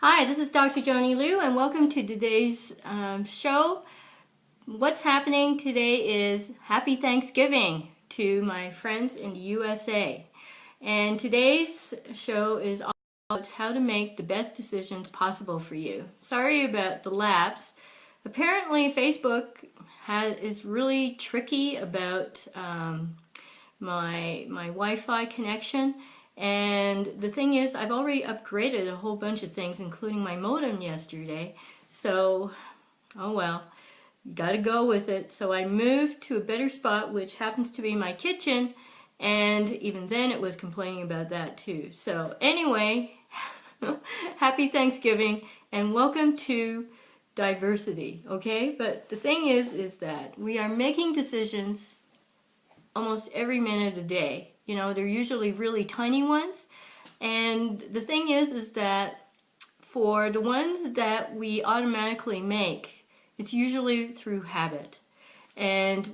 Hi, this is Dr. Joanny Liu, and welcome to today's show. What's happening today is Happy Thanksgiving to my friends in the USA. And today's show is all about how to make the best decisions possible for you. Sorry about the lapse. Apparently, Facebook is really tricky about my Wi-Fi connection. And the thing is, I've already upgraded a whole bunch of things, including my modem yesterday. So, oh well, you gotta go with it. So I moved to a better spot, which happens to be my kitchen. And even then it was complaining about that too. So anyway, happy Thanksgiving and welcome to diversity, okay? But the thing is that we are making decisions almost every minute of the day. You know, they're usually really tiny ones. And the thing is that for the ones that we automatically make, it's usually through habit. And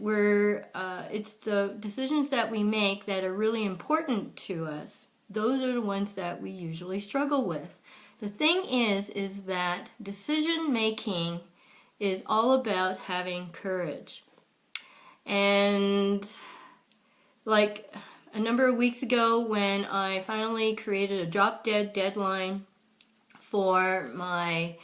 it's the decisions that we make that are really important to us. Those are the ones that we usually struggle with. The thing is that decision making is all about having courage. And like a number of weeks ago when I finally created a drop-dead deadline for my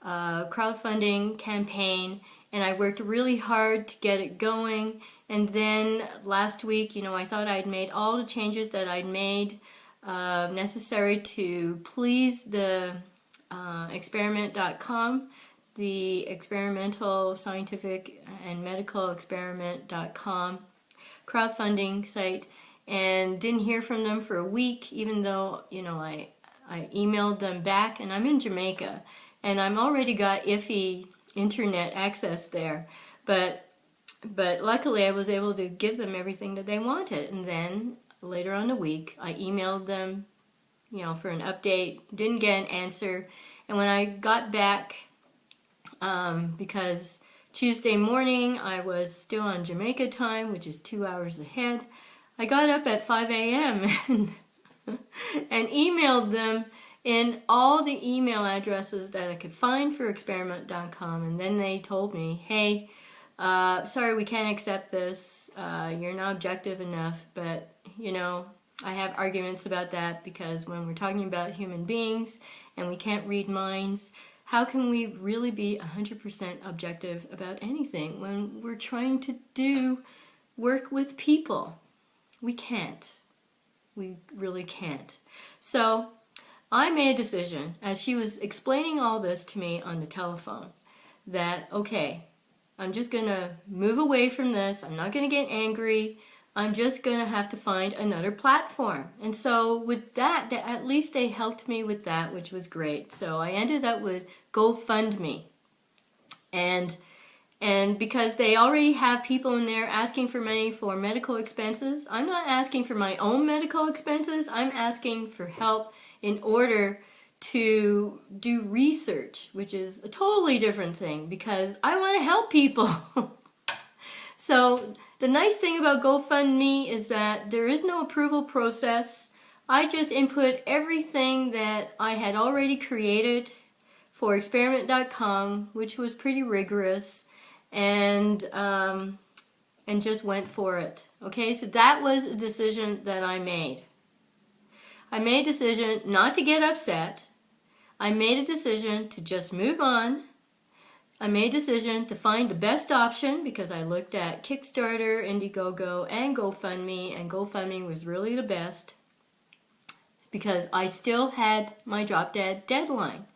crowdfunding campaign, and I worked really hard to get it going, and then last week, you know, I thought I'd made all the changes that I'd made necessary to please the experiment.com, the experimental scientific and medical experiment.com crowdfunding site, and didn't hear from them for a week, even though, you know, I emailed them back, and I'm in Jamaica, and I'm already got iffy internet access there, but luckily I was able to give them everything that they wanted. And then later on the week I emailed them, you know, for an update, didn't get an answer, and when I got back, because Tuesday morning I was still on Jamaica time, which is 2 hours ahead, I got up at 5 a.m. and emailed them in all the email addresses that I could find for experiment.com, and then they told me, hey, sorry, we can't accept this, you're not objective enough. But you know, I have arguments about that, because when we're talking about human beings and we can't read minds, how can we really be 100% objective about anything when we're trying to work with people? We can't. We really can't. So I made a decision, as she was explaining all this to me on the telephone, that, okay, I'm just going to move away from this. I'm not going to get angry. I'm just going to have to find another platform. And so with that, at least they helped me with that, which was great. So I ended up with GoFundMe. And because they already have people in there asking for money for medical expenses, I'm not asking for my own medical expenses. I'm asking for help in order to do research, which is a totally different thing, because I want to help people. So the nice thing about GoFundMe is that there is no approval process. I just input everything that I had already created for experiment.com, which was pretty rigorous, and just went for it. Okay, so that was a decision that I made. I made a decision not to get upset. I made a decision to just move on. I made a decision to find the best option, because I looked at Kickstarter, Indiegogo, and GoFundMe, and GoFundMe was really the best, because I still had my drop-dead deadline.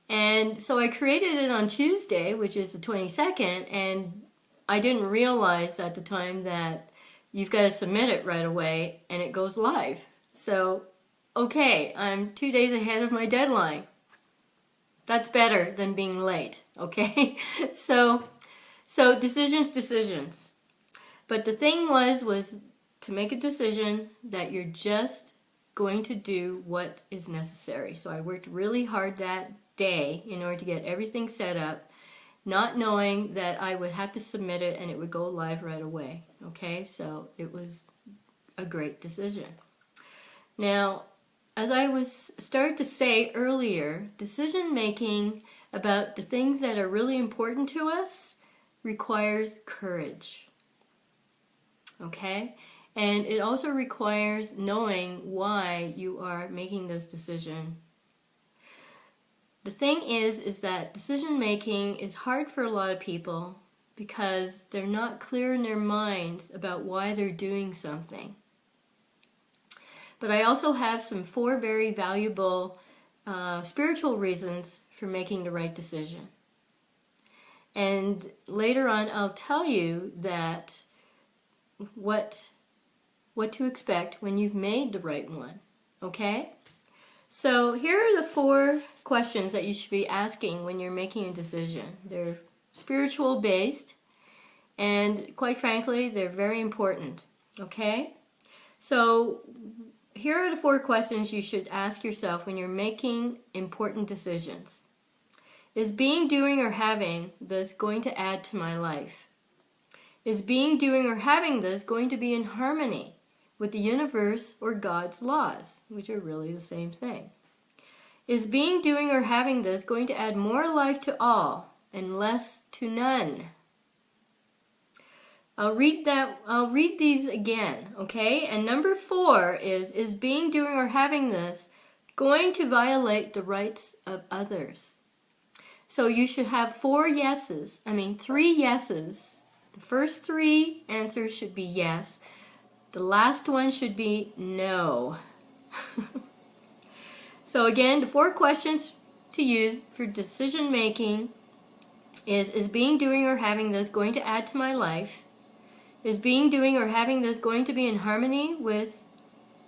And so I created it on Tuesday, which is the 22nd, and I didn't realize at the time that you've got to submit it right away and it goes live. So, okay, I'm 2 days ahead of my deadline. That's better than being late, okay? So decisions. But the thing was to make a decision that you're just going to do what is necessary. So I worked really hard that day in order to get everything set up, not knowing that I would have to submit it and it would go live right away, okay? So it was a great decision. Now, as I was started to say earlier, decision making about the things that are really important to us requires courage. Okay? And it also requires knowing why you are making this decision. The thing is that decision making is hard for a lot of people because they're not clear in their minds about why they're doing something. But I also have some 4 very valuable spiritual reasons for making the right decision. And later on, I'll tell you that what to expect when you've made the right one. Okay? So here are the 4 questions that you should be asking when you're making a decision. They're spiritual based, and quite frankly, they're very important. Okay? So here are the 4 questions you should ask yourself when you're making important decisions. Is being, doing, or having this going to add to my life? Is being, doing, or having this going to be in harmony with the universe or God's laws, which are really the same thing? Is being, doing, or having this going to add more life to all and less to none? I'll read these again, okay? And number 4 is being, doing, or having this going to violate the rights of others? So you should have 3 yeses. The first 3 answers should be yes. The last one should be no. So again, the 4 questions to use for decision making is being, doing, or having this going to add to my life? Is being, doing, or having this going to be in harmony with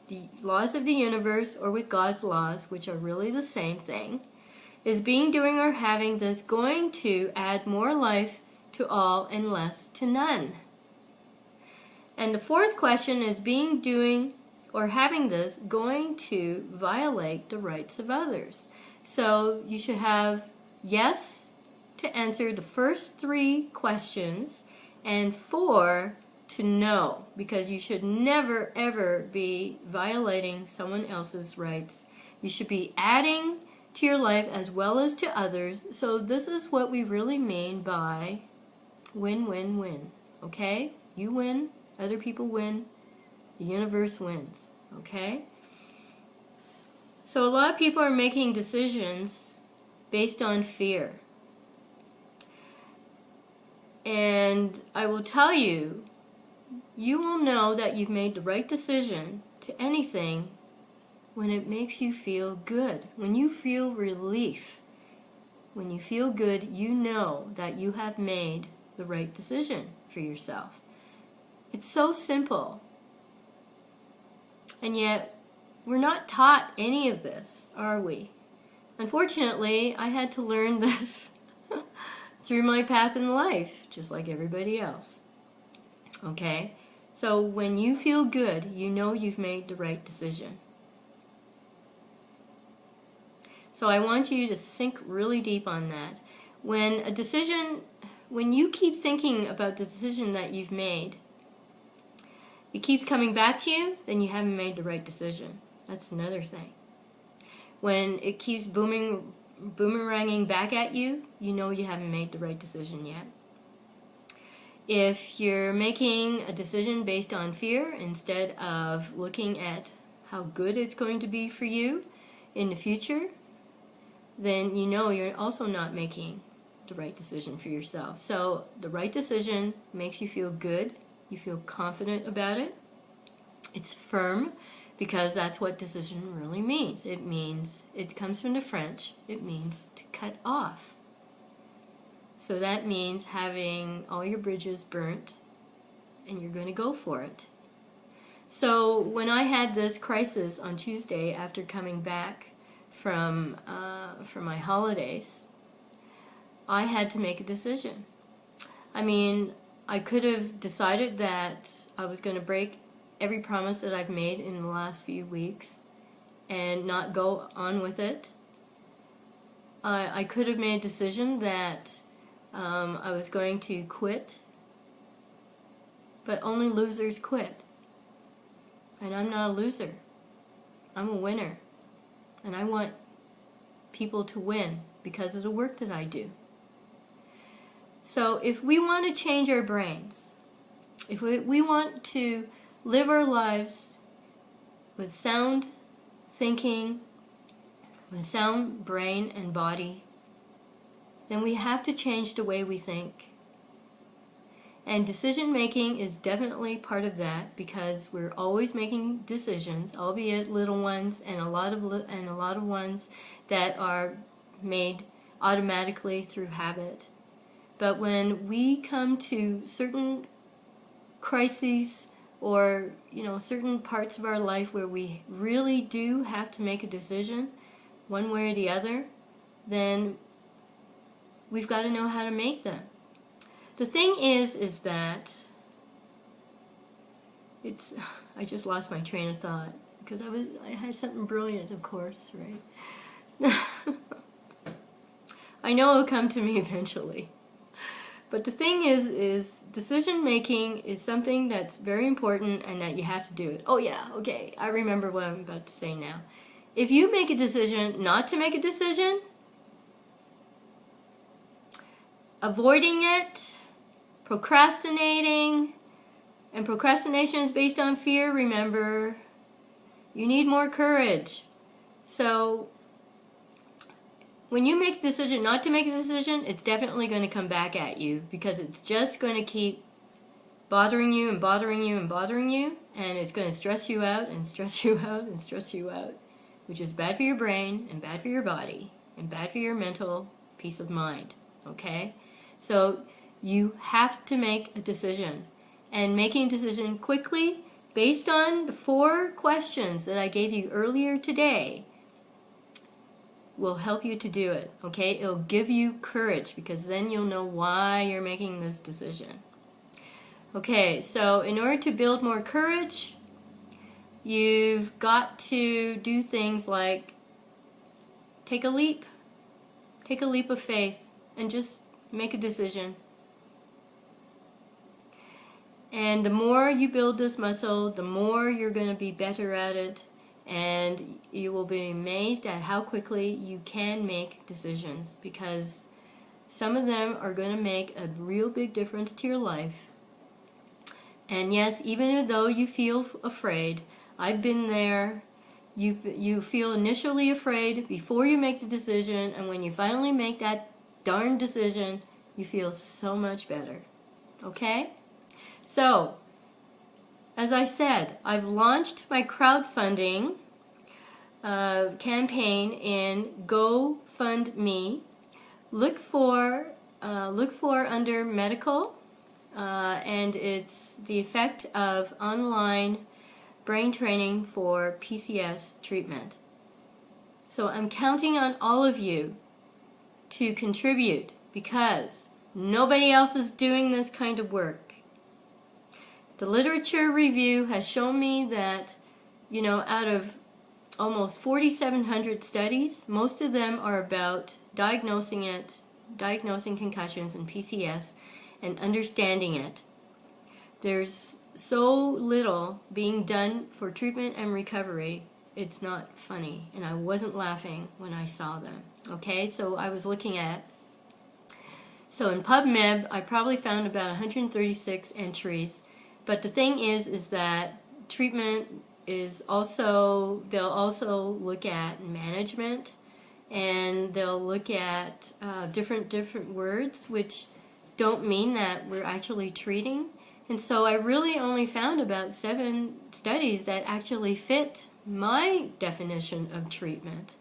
the laws of the universe or with God's laws, which are really the same thing? Is being, doing, or having this going to add more life to all and less to none? And the 4th question is being, doing, or having this going to violate the rights of others? So you should have yes to answer the first 3 questions and 4 to no, because you should never ever be violating someone else's rights. You should be adding to your life as well as to others. So this is what we really mean by win-win-win. Okay? You win, other people win, the universe wins. Okay? So a lot of people are making decisions based on fear. And I will tell you, you will know that you've made the right decision to anything when it makes you feel good. When you feel relief, when you feel good, you know that you have made the right decision for yourself. It's so simple. And yet, we're not taught any of this, are we? Unfortunately, I had to learn this through my path in life, just like everybody else. Okay? So when you feel good, you know you've made the right decision. So I want you to sink really deep on that. When you keep thinking about the decision that you've made, it keeps coming back to you, then you haven't made the right decision. That's another thing. When it keeps boomeranging back at you, you know you haven't made the right decision yet. If you're making a decision based on fear instead of looking at how good it's going to be for you in the future, then you know you're also not making the right decision for yourself. So the right decision makes you feel good. You feel confident about it. It's firm, because that's what decision really means. It comes from the French. It means to cut off. So that means having all your bridges burnt, and you're going to go for it. So when I had this crisis on Tuesday after coming back from my holidays, I had to make a decision. I could have decided that I was going to break every promise that I've made in the last few weeks and not go on with it. I could have made a decision that I was going to quit, but only losers quit. And I'm not a loser. I'm a winner. and I want people to win because of the work that I do. So if we want to change our brains, if we want to live our lives with sound thinking, with sound brain and body, then we have to change the way we think. And decision making is definitely part of that, because we're always making decisions, albeit little ones, and a lot of ones that are made automatically through habit. But when we come to certain crises, or certain parts of our life where we really do have to make a decision one way or the other, then we've got to know how to make them. The thing is that I just lost my train of thought because I had something brilliant, of course, right? I know it'll come to me eventually. But the thing is decision making is something that's very important, and that you have to do it. Oh yeah, okay, I remember what I'm about to say now. If you make a decision not to make a decision, avoiding it, procrastinating, and procrastination is based on fear, remember, you need more courage. So when you make a decision not to make a decision, it's definitely going to come back at you, because it's just going to keep bothering you and bothering you and bothering you, and it's going to stress you out and stress you out and stress you out, which is bad for your brain and bad for your body and bad for your mental peace of mind, okay? So you have to make a decision, and making a decision quickly based on the 4 questions that I gave you earlier today will help you to do it, okay? It'll give you courage, because then you'll know why you're making this decision. Okay, so in order to build more courage, you've got to do things like take a leap of faith, and just make a decision. And the more you build this muscle, the more you're going to be better at it, and you will be amazed at how quickly you can make decisions, because some of them are going to make a real big difference to your life. And yes, even though you feel afraid, I've been there. You feel initially afraid before you make the decision, and when you finally make that darn decision, you feel so much better. Okay? So, as I said, I've launched my crowdfunding campaign in GoFundMe. Look for under medical, and it's the effect of online brain training for PCS treatment. So I'm counting on all of you to contribute, because nobody else is doing this kind of work. The literature review has shown me that, out of almost 4,700 studies, most of them are about diagnosing concussions and PCS and understanding it. There's so little being done for treatment and recovery, it's not funny, and I wasn't laughing when I saw them. Okay, so I was looking at, so in PubMed I probably found about 136 entries, but the thing is that treatment is also, they'll also look at management, and they'll look at different words which don't mean that we're actually treating. And so I really only found about 7 studies that actually fit my definition of treatment.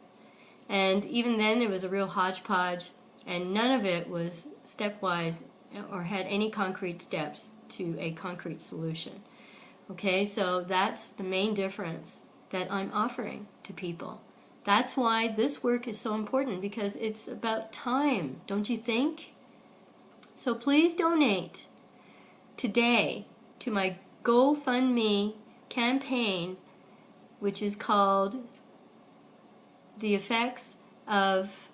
And even then it was a real hodgepodge, and none of it was stepwise or had any concrete steps to a concrete solution. Okay, so that's the main difference that I'm offering to people. That's why this work is so important, because it's about time, don't you think? So please donate today to my GoFundMe campaign, which is called The Effects of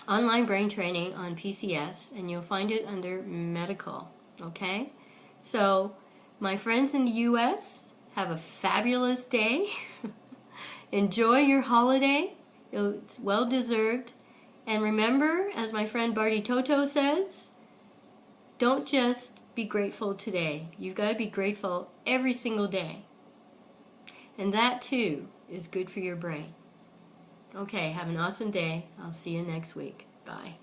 Online Brain Training on PCS, and you'll find it under medical, okay? So my friends in the US, have a fabulous day, Enjoy your holiday. It's well deserved. And remember, as my friend Barty Toto says, don't just be grateful today. You've got to be grateful every single day. And that too is good for your brain. Okay, have an awesome day. I'll see you next week. Bye.